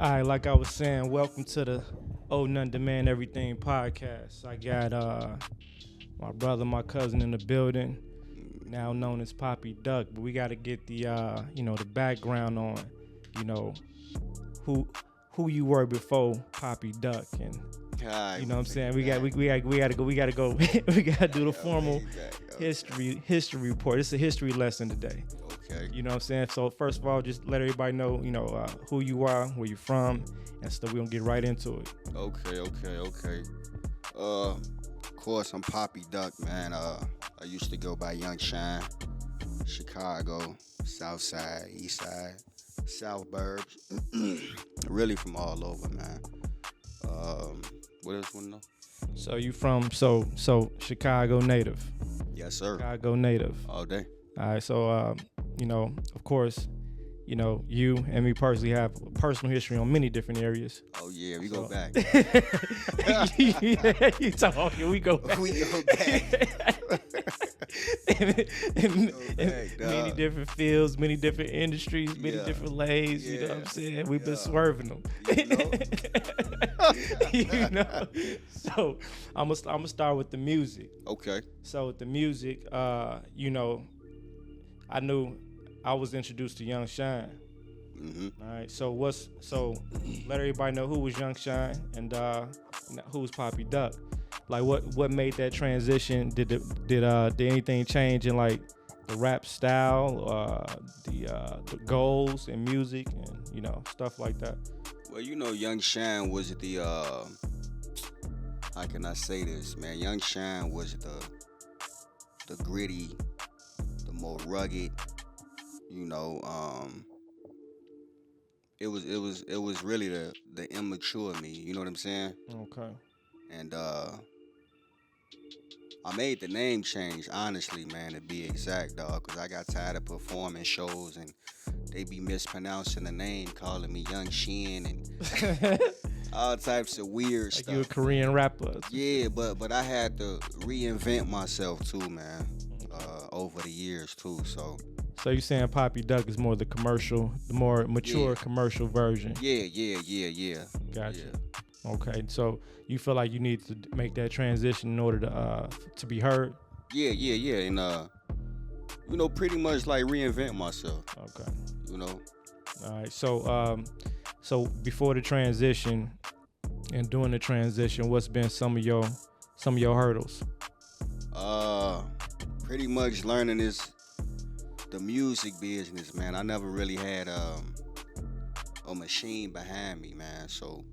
All right, like I was saying, welcome to the Oh None Demand Everything podcast. I got my brother, my cousin in the building, now known as Papi Duck. But we got to get the the background on, you know, who who you were before Papi Duck, and you know what I'm saying. We gotta go. We gotta do the formal history report. It's a history lesson today. Okay. You know what I'm saying? So first of all, just let everybody know, who you are, where you're from, and stuff. We're gonna get right into it. Okay. Of course, I'm Papi Duck, man. I used to go by Young Shine, Chicago, South Side, East Side, South Burbs, really from all over, man. What else want to know? So you from so Chicago native? Yes, sir. Chicago native. All day. All right. So of course, you and me personally have personal history on many different areas. Oh yeah, we go back. Yeah, you talking? We go back. We go back. Many different fields, many different industries, many Yeah. different lanes. You know what I'm Yeah. saying? We've been Yeah. swerving them. You know? So I'm gonna start with the music. Okay. So with the music, I knew I was introduced to Young Shine. Mm-hmm. All right. So let everybody know who was Young Shine and who was Papi Duck. Like what made that transition? Did anything change in like the rap style, the goals and music and stuff like that? Well, Young Shine was the how can I say this, man? Young Shine was the gritty, the more rugged, it was really the immature me, you know what I'm saying? Okay. And I made the name change, honestly, man, to be exact, dog, because I got tired of performing shows and they be mispronouncing the name, calling me Young Shin and all types of weird Like stuff. you a Korean rapper. Yeah, but I had to reinvent myself too, man, over the years too. So you saying Papi Duck is more the more mature Yeah. commercial version? yeah. Gotcha. Yeah. Okay, so you feel like you need to make that transition in order to be heard? Yeah, and pretty much like reinvent myself. Okay. All right. So before the transition and during the transition, what's been some of your hurdles? Pretty much learning the music business, man. I never really had a machine behind me, man. So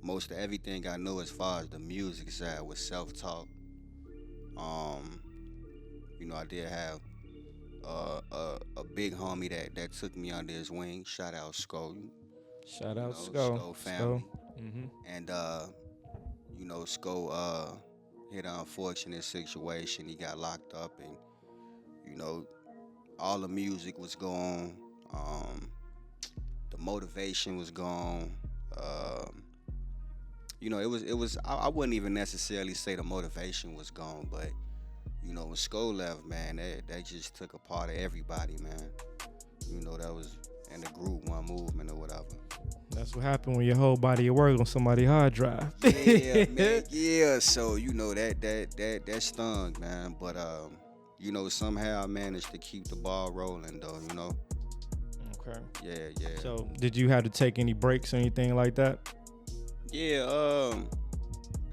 most of everything I know as far as the music side was self-taught. I did have a big homie that took me under his wing. Shout out Sko. Shout out Sko family. Mm-hmm. And Sko hit an unfortunate situation. He got locked up, and all the music was gone. The motivation was gone. It was. I wouldn't even necessarily say the motivation was gone, but when Sko left, man, that just took a part of everybody, man. That was in the group, one movement or whatever. That's what happened when your whole body of work on somebody's hard drive. Yeah, man. Yeah. So that stung, man. But somehow I managed to keep the ball rolling, though. Okay. Yeah. So did you have to take any breaks or anything like that? Yeah.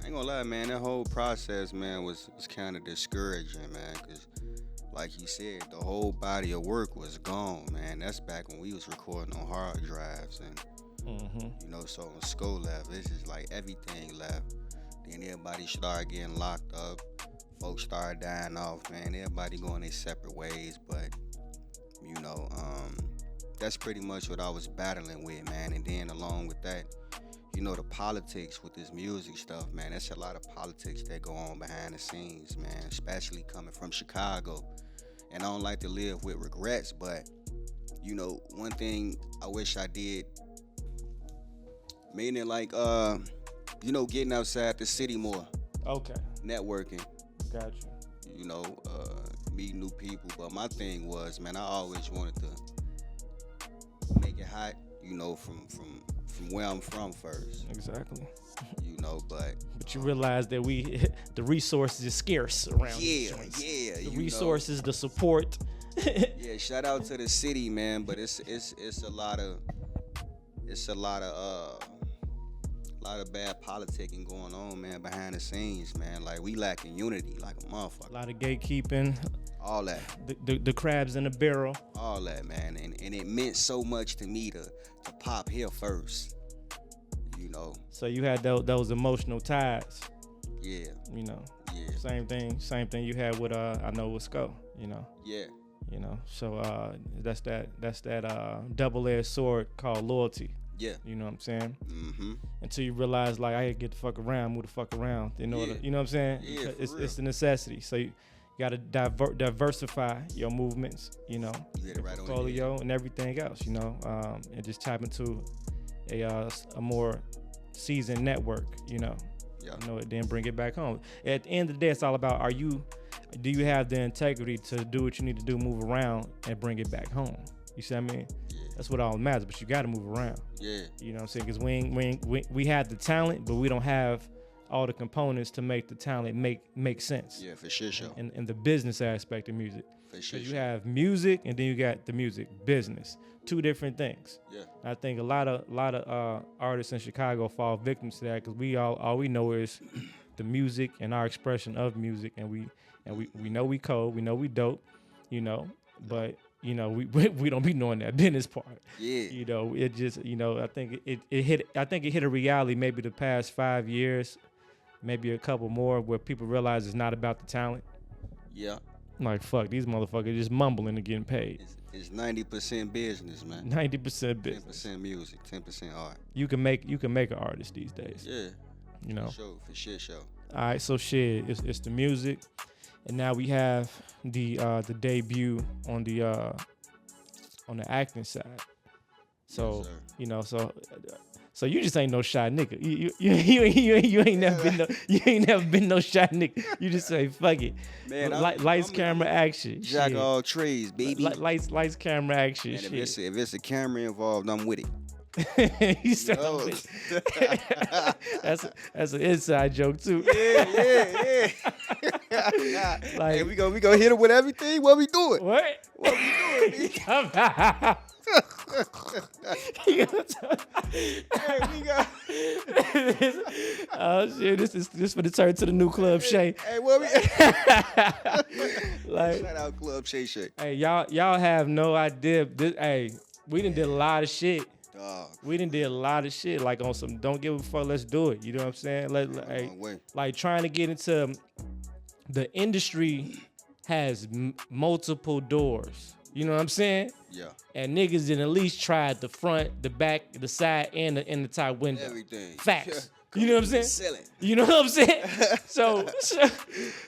I ain't gonna lie, man. That whole process, man, was kind of discouraging, man, because like you said, the whole body of work was gone, man. That's back when we was recording on hard drives, and so when Sko left, it's just like everything left. Then everybody started getting locked up. Folks started dying off, man. Everybody going their separate ways, but that's pretty much what I was battling with, man. And then along with that, the politics with this music stuff, man, that's a lot of politics that go on behind the scenes, man, especially coming from Chicago. And I don't like to live with regrets, but, one thing I wish I did, meaning like, getting outside the city more. Okay. Networking. Gotcha. Meet new people. But my thing was, man, I always wanted to make it hot, from from where I'm from first. Exactly. You know, but you realize that the resources is scarce around these yeah, joints. yeah. The resources, the support. Yeah, shout out to the city, man. But it's a lot of bad politicking going on, man, behind the scenes, man. Like we lacking unity, like a motherfucker. A lot of gatekeeping. All that. The crabs in the barrel. All that, man. And it meant so much to me to pop here first. You know. So you had those emotional ties. Yeah. You know. Yeah. Same thing you had with I know with Sco, you know. Yeah. You know. So that's that double-edged sword called loyalty. Yeah. You know what I'm saying? Mm-hmm. Until you realize like I gotta get the fuck around, move the fuck around in order, you know what I'm saying? Yeah, it's a necessity. So you gotta diversify your movements, you know, you hit it right portfolio and everything else, you know, and just tap into a more seasoned network, you know. Yeah. You know, then bring it back home. At the end of the day, it's all about do you have the integrity to do what you need to do, move around and bring it back home? You see what I mean? Yeah. That's what all matters, but you got to move around. Yeah. You know what I'm saying? Because we have the talent, but we don't have all the components to make the talent make sense. Yeah, for sure. And the business aspect of music. For sure. You have music, and then you got the music business. Two different things. Yeah. I think a lot of artists in Chicago fall victim to that because all we know is the music and our expression of music, and we know we cold, we know we dope, you know, but you know we don't be knowing that business part. Yeah. You know, it just, you know, I think it hit a reality maybe the past 5 years, maybe a couple more, where people realize it's not about the talent. Yeah. Like, fuck, these motherfuckers just mumbling and getting paid. It's 90% business, man. 90% business. 10% music, 10% art. You can make an artist these days. Yeah. You know. For sure. All right, so shit, it's the music, and now we have the debut on the acting side. So Yes, sir. you know, so you just ain't no shy nigga. You ain't never been no shy nigga. You just say fuck it. Man, lights, camera, action. Jack of all trades, baby. Lights, camera, action. Man, if it's a camera involved, I'm with it. You that's an inside joke too. Yeah. Like, hey, we gonna hit him with everything. What we doing? What we doing? Hey, we got. Oh shit! This for the turn to the new Club Shay. Hey, what we? Like, shout out Club Shay. Hey, y'all have no idea. We done did a lot of shit. We done did a lot of shit, like on some don't give a fuck, let's do it. You know what I'm saying? Like trying to get into the industry has multiple doors. You know what I'm saying? Yeah. And niggas did at least tried the front, the back, the side, and the top window. Everything. Facts. You know what I'm saying? Sell it. You know what I'm saying? So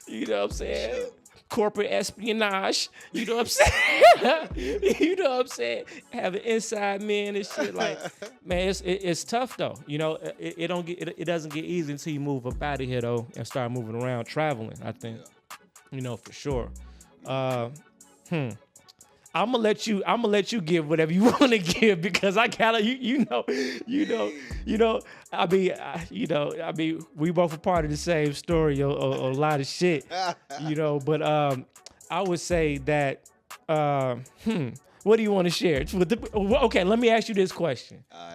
you know what I'm saying? Sure. Corporate espionage, you know what I'm saying? You know what I'm saying? Having inside men and shit, like, man, it's tough though. You know, it doesn't get easy until you move up out of here though and start moving around, traveling. I think, you know, for sure. I'm gonna let you give whatever you want to give because I gotta, you know. I mean, we both are part of the same story, a lot of shit, you know. But I would say that, what do you want to share? Okay, let me ask you this question. All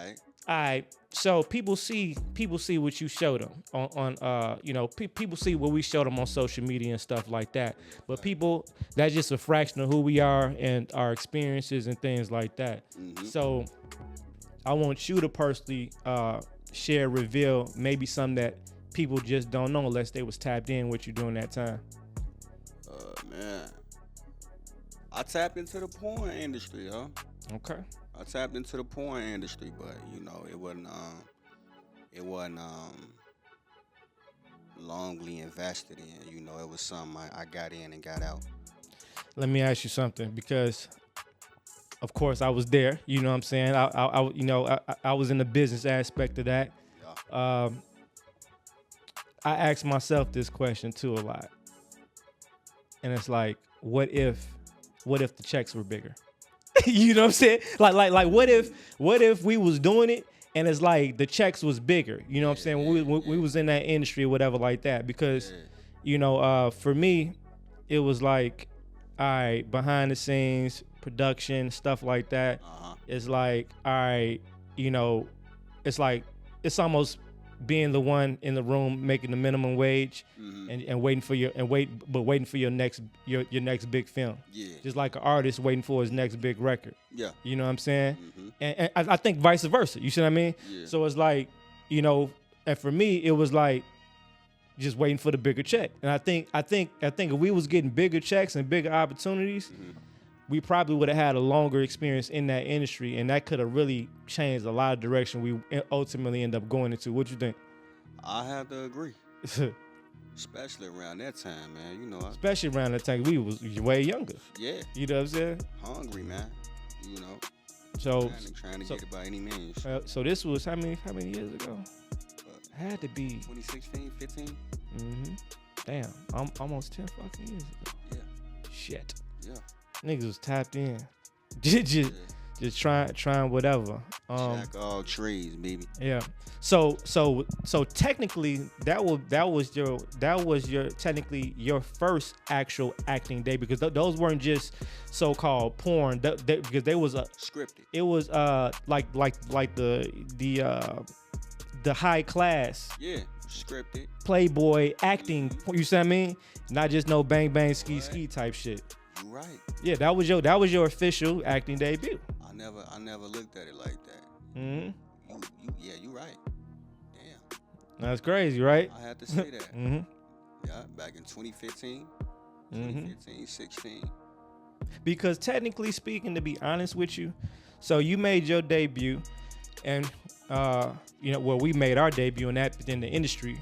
right. So people see what you showed them on you know, people see what we showed them on social media and stuff like that. But people, that's just a fraction of who we are and our experiences and things like that. Mm-hmm. So I want you to personally reveal maybe something that people just don't know unless they was tapped in what you doing that time. Man, I tapped into the porn industry, huh? Okay. I tapped into the porn industry, but you know, it wasn't longly invested in. You know, it was something I got in and got out. Let me ask you something, because of course I was there. You know what I'm saying? I was in the business aspect of that. Yeah. I asked myself this question too a lot, and it's like, what if the checks were bigger? You know what I'm saying? Like what if we was doing it and it's like the checks was bigger. You know what I'm saying? When we was in that industry or whatever like that, because you know, for me, it was like, all right, behind the scenes production stuff like that. It's like, all right, you know, it's like it's almost being the one in the room making the minimum wage and waiting for your next big film. Yeah. Just like an artist waiting for his next big record. Yeah. You know what I'm saying? And I think vice versa. You see what I mean? Yeah. So it's like, you know, and for me it was like just waiting for the bigger check. And I think if we was getting bigger checks and bigger opportunities, we probably would have had a longer experience in that industry, and that could have really changed a lot of direction we ultimately end up going into. What you think? I have to agree. Especially around that time, man. You know, especially around that time, we was way younger. Yeah. You know what I'm saying? Hungry, man. You know. So trying to get it by any means. So this was how many years ago? Had to be 2016, 15. Damn, I'm almost 10 fucking years ago. Yeah. Shit. Yeah. Niggas was tapped in. just trying whatever. Jack all trees, baby. Yeah. So technically that was your technically your first actual acting day, because those weren't just so-called porn. Because they was scripted. It was like the high class. Yeah. Scripted. Playboy acting. You see what I mean? Not just no bang bang ski type shit. You right. Yeah, that was your official acting debut. I never looked at it like that. You right. Damn. That's crazy, right? I had to say that. Yeah, back in 2015, 16. Because technically speaking, to be honest with you, so you made your debut, and you know, well, we made our debut in the industry.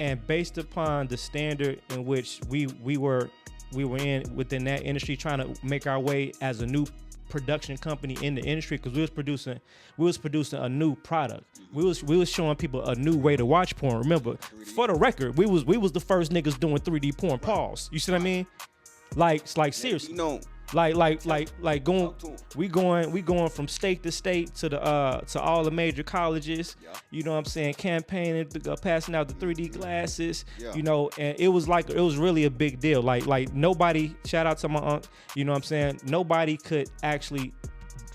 And based upon the standard in which we were in within that industry, trying to make our way as a new production company in the industry, because we was producing a new product. We was showing people a new way to watch porn. Remember, 3D. For the record, we was the first niggas doing 3D porn. Pause. You see what I mean? Like seriously. You know. Like going from state to state to all the major colleges. Yeah. You know what I'm saying? Campaigning, passing out the 3D glasses. Yeah. You know, and it was really a big deal. Like nobody, shout out to my aunt, you know what I'm saying? Nobody could actually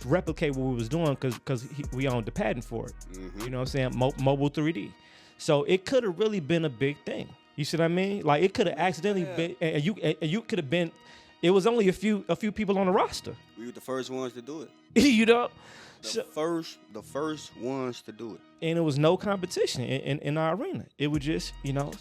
replicate what we was doing because we owned the patent for it. You know what I'm saying? Mobile 3D. So it could have really been a big thing. You see what I mean? Like it could have accidentally been, and you could have been. It was only a few people on the roster. We were the first ones to do it. You know, the first ones to do it. And it was no competition in our arena. It was just, you know,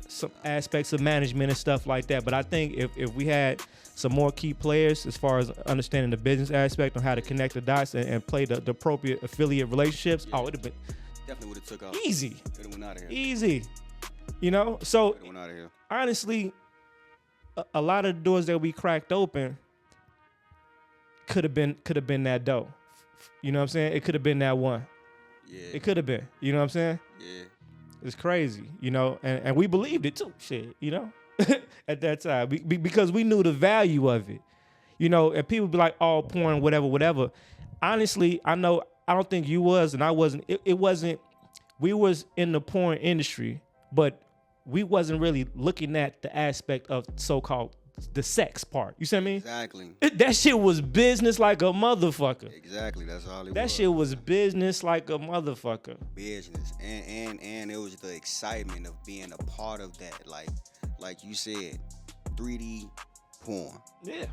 some aspects of management and stuff like that. But I think if we had some more key players as far as understanding the business aspect on how to connect the dots and play the appropriate affiliate relationships, it'd have been definitely would have took off. Easy. It went out of here. Easy. You know, so it went out of here. Honestly, a lot of the doors that we cracked open could have been that dough. You know what I'm saying? It could have been that one. Yeah. It could have been. You know what I'm saying? Yeah. It's crazy, you know, and we believed it too. Shit, you know, at that time because we knew the value of it, you know. And people be like, "Oh, porn, whatever." Honestly, I don't think you was, and I wasn't. It wasn't. We was in the porn industry, but we wasn't really looking at the aspect of so-called the sex part. You see what I mean? Exactly. That shit was business like a motherfucker. Exactly. That's all it was. That shit was business like a motherfucker. Business. And it was the excitement of being a part of that. Like you said, 3D porn. Yeah.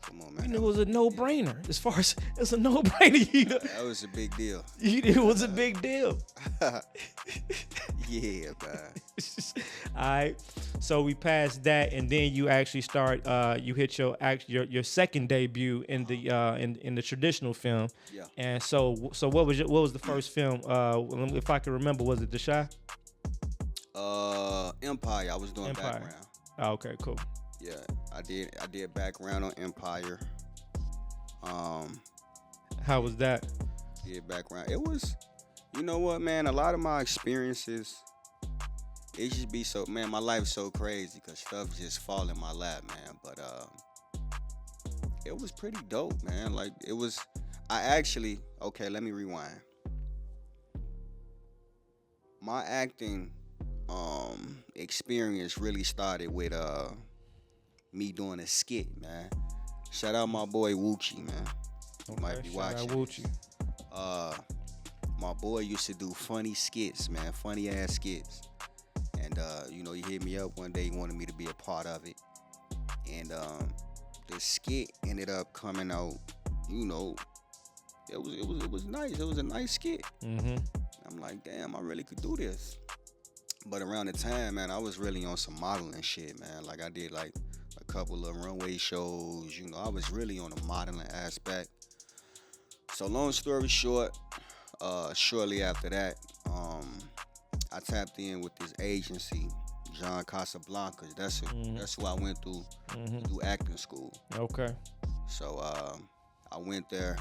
Come on, man. You knew it was a no-brainer. As far as it's a no-brainer, you know? That was a big deal. It was a big deal. Yeah, man. All right. So we passed that, and then you actually start. You hit your second debut in the traditional film. Yeah. And so what was the first film? If I can remember, was it The Shy? Empire. I was doing background. Oh, okay, cool. Yeah, I did background on Empire. How was that? Did background. It was, you know what, man? A lot of my experiences, it just be so, man. My life's so crazy because stuff just fall in my lap, man. But it was pretty dope, man. Like it was. I actually okay. Let me rewind. My acting experience really started with me doing a skit, man. Shout out my boy Woochie, man. You might be shout out watching. Woochie. Uh, my boy used to do funny skits, man, funny ass skits. And he hit me up one day. He wanted me to be a part of it. And the skit ended up coming out. It was nice. It was a nice skit. Mm-hmm. I'm like, damn, I really could do this. But around the time, man, I was really on some modeling shit, man. Like I did like a couple of runway shows. I was really on the modeling aspect. So long story short, shortly after that, I tapped in with this agency, John Casablancas. That's who I went through through acting school. Okay. So I went there.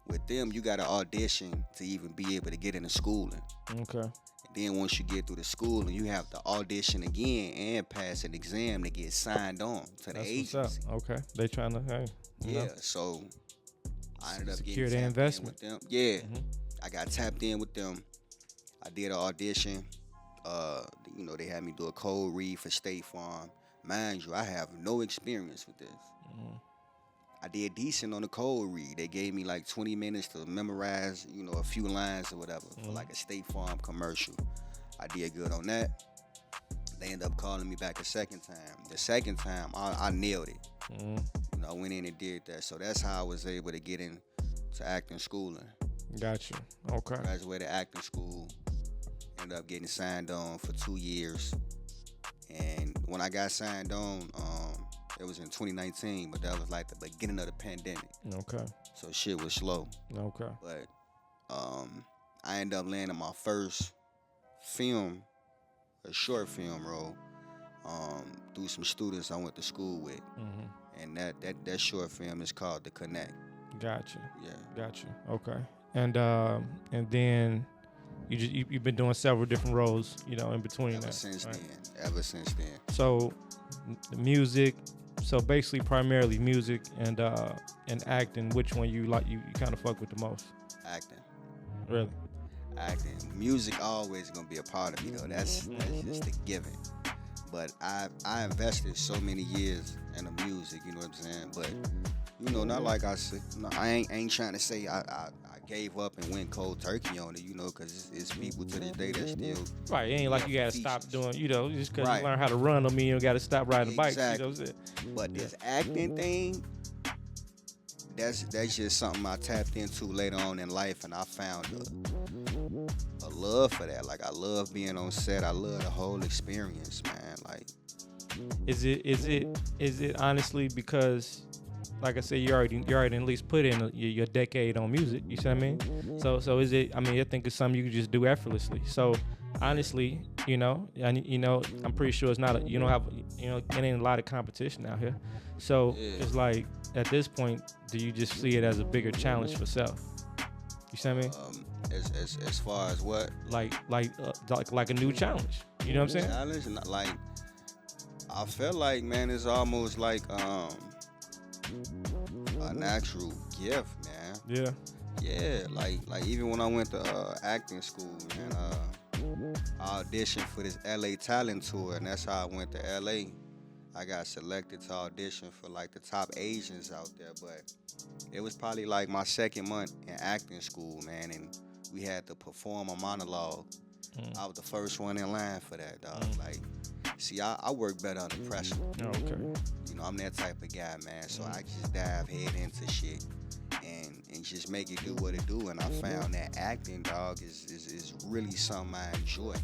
With them, you got to audition to even be able to get into schooling. Okay. And then once you get through the schooling, you have to audition again and pass an exam to get signed on to the agency. What's up. Okay. They trying to, hey. Yeah. So I ended up secure getting the investment in with them. Yeah. I got tapped in with them. I did an audition. They had me do a code read for State Farm. Mind you, I have no experience with this. I did decent on the code read. They gave me like 20 minutes to memorize, a few lines or whatever for like a State Farm commercial. I did good on that. They ended up calling me back a second time. The second time, I nailed it. I went in and did that. So that's how I was able to get into acting schooling. Gotcha. Okay. Graduated acting school. Ended up getting signed on for 2 years. And when I got signed on, it was in 2019, but that was like the beginning of the pandemic. Okay. So shit was slow. Okay. But I ended up landing my first film, a short film role, through some students I went to school with. And that short film is called The Connect. Gotcha. Yeah. Gotcha. Okay. And then you've been doing several different roles, in between Ever that. since right? then. Ever since then. So the music, so basically primarily music and acting, which one you kind of fuck with the most? Acting. Really? Acting. Music always gonna be a part of me though. That's just a given. But I invested so many years in the music, you know what I'm saying? But not like I said, I ain't trying to say I gave up and went cold turkey on it, because it's people to this day that still. Right, it ain't like you gotta stop doing, just because you learn how to run don't mean you gotta stop riding bikes. Exactly. But this acting thing, that's just something I tapped into later on in life, and I found a love for that. Like I love being on set. I love the whole experience, man. Like, is it honestly because, like I said, you already at least put in your decade on music. You see what I mean? So is it? I mean, I think it's something you can just do effortlessly. So honestly, I'm pretty sure it's not. You don't have, it ain't a lot of competition out here. So it's like at this point, do you just see it as a bigger challenge for self? You see what I mean? As far as what? Like a new challenge. You know what I'm saying? Challenge, and like I feel like, man, it's almost like a natural gift, man. Yeah. Yeah, like even when I went to acting school, man, I auditioned for this LA talent tour, and that's how I went to LA. I got selected to audition for like the top Asians out there, but it was probably like my second month in acting school, man, and we had to perform a monologue. I was the first one in line for that, dog. Like, see, I work better under pressure. Okay. I'm that type of guy, man. So I just dive head into shit and just make it do what it do. And I found that acting, dog, is really something I enjoy.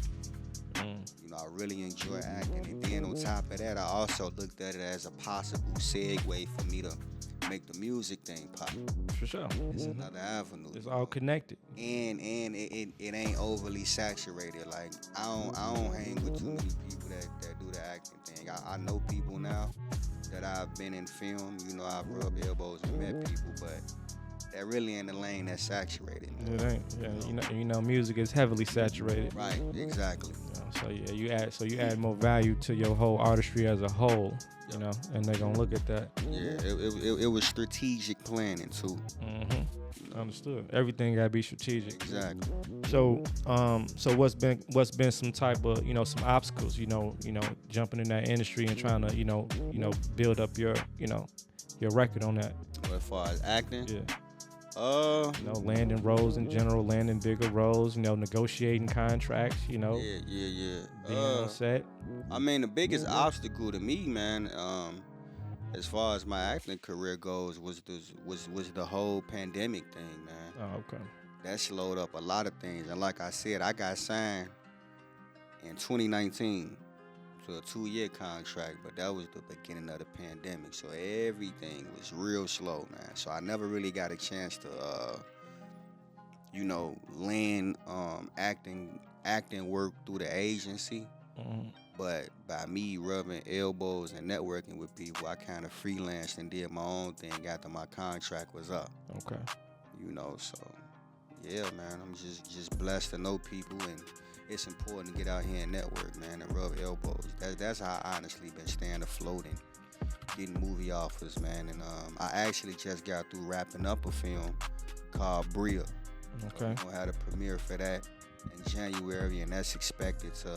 I really enjoy acting. And then on top of that, I also looked at it as a possible segue for me to make the music thing pop. For sure. It's another avenue. It's all connected. And it ain't overly saturated. Like I don't hang with too many people that do the acting thing. I know people now that I've been in film. I've rubbed elbows and met people, but that really in the lane that's saturated, man. It ain't. Yeah, you know, music is heavily saturated. Right, exactly. So yeah, you add more value to your whole artistry as a whole, you know, and they're gonna look at that. Yeah, it was strategic planning too. Understood. Everything gotta be strategic. Exactly. So so what's been some type of, you know, some obstacles, you know, jumping in that industry and trying to, you know, build up your, you know, your record on that. Well, as far as acting, Yeah. You know, landing roles in general, landing bigger roles, you know, negotiating contracts, you know. Yeah. Being on set. I mean, the biggest obstacle to me, man, as far as my acting career goes, was the whole pandemic thing, man. Oh, okay. That slowed up a lot of things. And like I said, I got signed in 2019 to a 2-year contract, but that was the beginning of the pandemic. So everything was real slow, man. So I never really got a chance to, you know, land acting work through the agency. But by me rubbing elbows and networking with people, I kind of freelanced and did my own thing after my contract was up. Okay. You know, so yeah, man, I'm just blessed to know people, and it's important to get out here and network, man, and rub elbows. That's how I honestly been staying afloat and getting movie offers, man. And I actually just got through wrapping up a film called Bria. Okay. We're gonna have a premiere for that in January, and that's expected to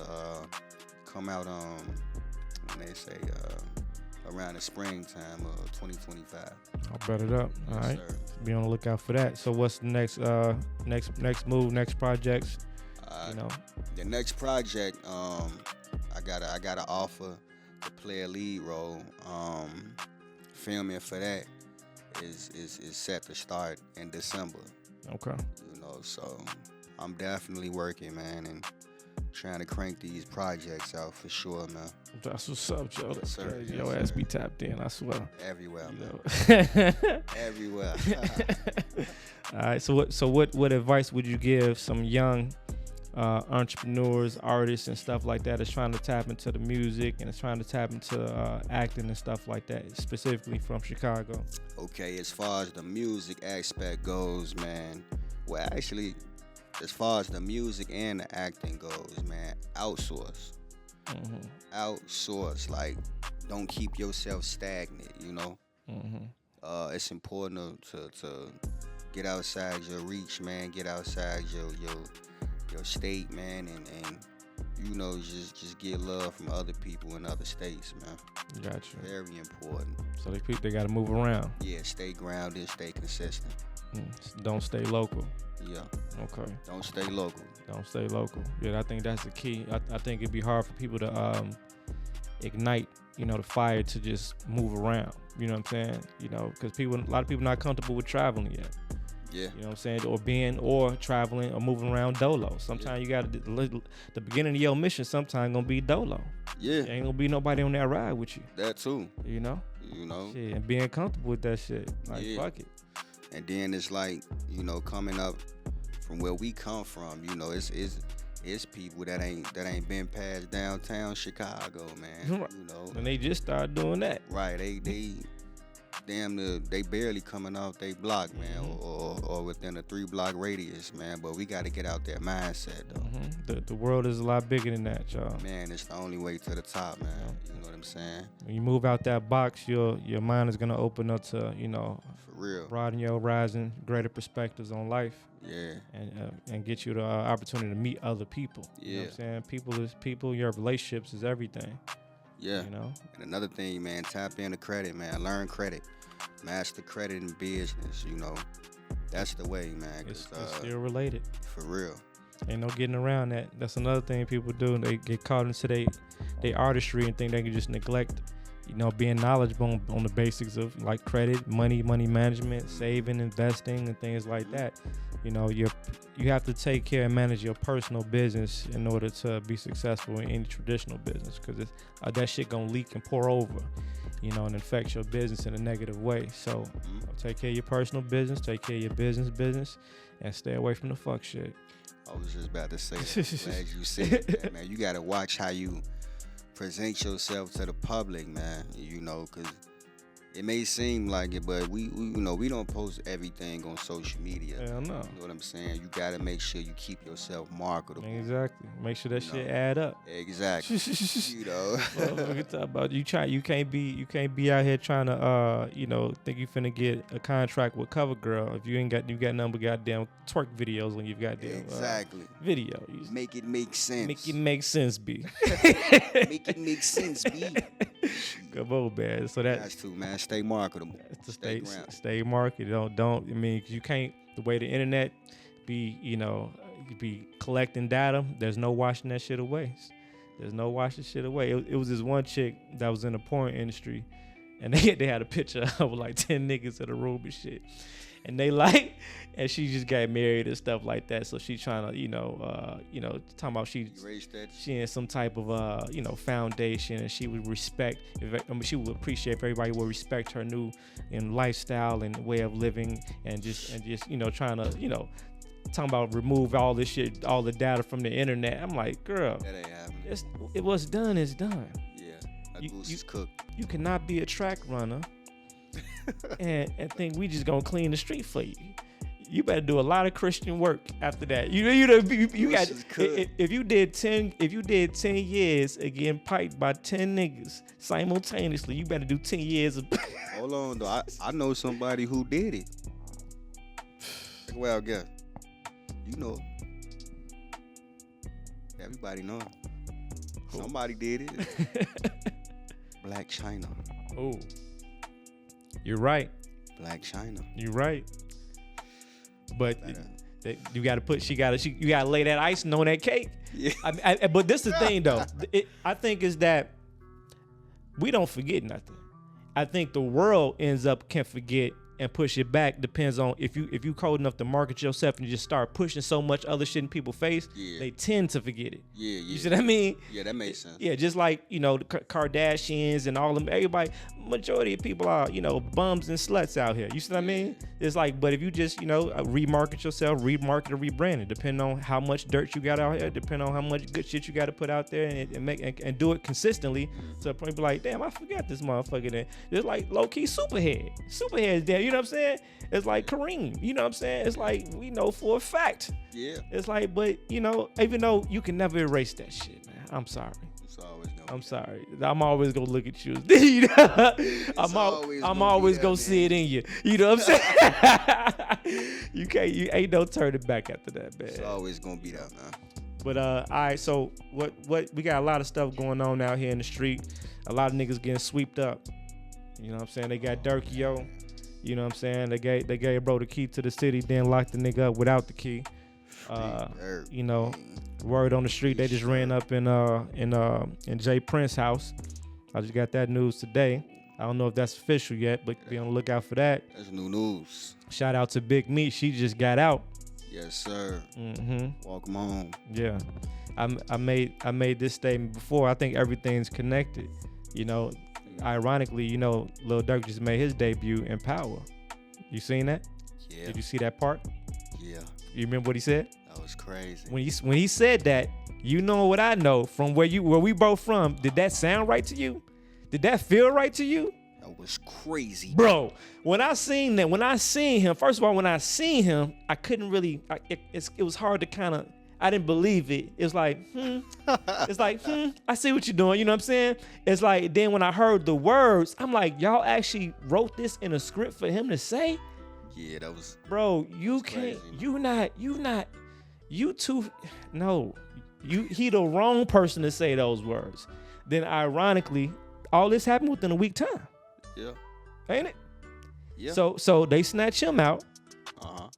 come out when they say around the springtime of 2025. I'll bet it up. All right. Sir. Be on the lookout for that. So what's the next move, next projects? You know. The next project, I got an offer to play a lead role. Filming for that is set to start in December. Okay. You know, so I'm definitely working, man, and trying to crank these projects out for sure, man. That's what's up, Joe. Yes, sir. Crazy. Your ass be tapped in, I swear. Everywhere, You man. know. Everywhere. All right. So what advice would you give some young entrepreneurs, artists, and stuff like that that's trying to tap into the music and is trying to tap into acting and stuff like that, specifically from Chicago? Okay, as far as the music aspect goes, man, well, actually, as far as the music and the acting goes, man, outsource. Outsource. Like, don't keep yourself stagnant, you know? It's important to get outside your reach, man. Get outside your state, man, and you know, just get love from other people in other states, man. Gotcha. Very important. So they got to move around. Yeah, stay grounded, stay consistent. Don't stay local. Yeah. Okay. Don't stay local. Don't stay local. Yeah, I think that's the key. I think it'd be hard for people to ignite, you know, the fire to just move around. You know what I'm saying? You know, because a lot of people not comfortable with traveling yet. Yeah. You know what I'm saying? Or traveling or moving around dolo. Sometimes you got the beginning of your mission sometimes gonna be dolo. Yeah. Ain't gonna be nobody on that ride with you. That too. You know? Shit, and being comfortable with that shit. Like, fuck it. And then it's like, you know, coming up from where we come from, you know, it's people that ain't been past downtown Chicago, man. You know. And they just started doing that. Right. They they barely coming off they block, man, or within a 3-block radius, man. But we got to get out that mindset, though. The world is a lot bigger than that, y'all. Man, it's the only way to the top, man. You know what I'm saying? When you move out that box, your mind is gonna open up to, you know, for real, broaden your horizon, greater perspectives on life. Yeah. And get you the opportunity to meet other people. Yeah. You know what I'm saying? People is people. Your relationships is everything. Yeah. You know? And another thing, man, tap into credit, man. Learn credit. Master credit in business, you know. That's the way, man. It's still related. For real. Ain't no getting around that. That's another thing people do. They get caught into they artistry and think they can just neglect, you know, being knowledgeable on the basics of like credit, money management, saving, investing, and things like that. You know, you have to take care and manage your personal business in order to be successful in any traditional business, because that shit gonna leak and pour over, you know, and affect your business in a negative way. So take care of your personal business, take care of your business, and stay away from the fuck shit. I was just about to say that. Glad you said that, man. You got to watch how you present yourself to the public, man, you know, because It may seem like it, but we don't post everything on social media. Hell no. You know what I'm saying? You gotta make sure you keep yourself marketable. Exactly. Make sure that You shit know. add up. Exactly. You know. Well, talk about you can't be out here trying to think you finna get a contract with CoverGirl if you got nothing but goddamn twerk videos on your goddamn Exactly. video. Make it make sense. Make it make sense, B. Make it make sense, B. Come on, man. So That's too, man. Stay marketable. To grounded. stay marketed. Don't. I mean, you can't. The way the internet be, you be collecting data. There's no washing that shit away. There's no washing shit away. It was this one chick that was in the porn industry, and they had a picture of like 10 niggas in a room and shit. And and she just got married and stuff like that. So she trying to, talking about she in some type of, foundation, and she would she would appreciate if everybody would respect her new lifestyle and way of living, and just trying to, talking about remove all this shit, all the data from the internet. I'm like, girl, that ain't happening. What's done is done. Yeah, that goose is cooked. You cannot be a track runner and think we just gonna clean the street for you. You better do a lot of Christian work after that. You got if you did 10 years of getting piped by 10 niggas simultaneously, you better do 10 years of Hold on though. I know somebody who did it. Well, guess. You know. Everybody know. Somebody did it. Black China. Oh. You're right. Black China. You're right. But you got to you got to lay that icing on that cake. Yeah. But this is the thing though. I think is that we don't forget nothing. I think the world can forget and push it back. Depends on if you cold enough to market yourself and you just start pushing so much other shit in people's face, they tend to forget it. Yeah. You see what I mean? Yeah, that makes sense. Yeah, just like, the Kardashians and all them, everybody, majority of people are, bums and sluts out here. You see what I mean? It's like, but if you just, remarket yourself, remarket or rebrand it, depending on how much dirt you got out here, depending on how much good shit you got to put out there and do it consistently. So people like, damn, I forgot this motherfucker. Then it's like low key Superhead's there. You know what I'm saying? It's like Kareem. You know what I'm saying? It's like we know for a fact. Yeah. It's like, but even though you can never erase that shit, man. I'm sorry. I'm sorry. I'm always gonna look at you. I'm always gonna see it in you. You know what I'm saying? You ain't no turning back after that, man. It's always gonna be that, man. But all right, so what we got a lot of stuff going on out here in the street. A lot of niggas getting sweeped up. You know what I'm saying? They got Durkio. You know what I'm saying? They gave bro the key to the city, then locked the nigga up without the key. Word on the street, they just ran up in Jay Prince's house. I just got that news today. I don't know if that's official yet, but be on the lookout for that. That's new news. Shout out to Big Meat. She just got out. Yes, sir. Mm-hmm. Welcome home. Yeah. I made this statement before. I think everything's connected. Ironically, Lil Durk just made his debut in Power. You seen that? Yeah. Did you see that part? Yeah. You remember what he said? That was crazy. When he said that, you know what I know from where we both from. Did that sound right to you? Did that feel right to you? That was crazy, bro. When I seen him, first of all, I couldn't really. It was hard to kind of. I didn't believe it. It's like, I see what you're doing. You know what I'm saying? It's like, then when I heard the words, I'm like, y'all actually wrote this in a script for him to say? Yeah, that was. Bro, you can't. He the wrong person to say those words. Then ironically, all this happened within a week time. Yeah. Ain't it? Yeah. So they snatch him out. Uh-huh.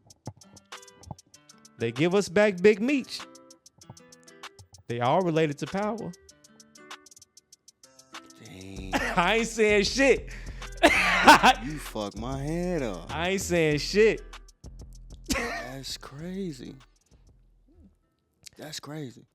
They give us back Big Meech. They all related to Power. Dang. I ain't saying shit. You fucked my head up. I ain't saying shit. That's crazy. That's crazy.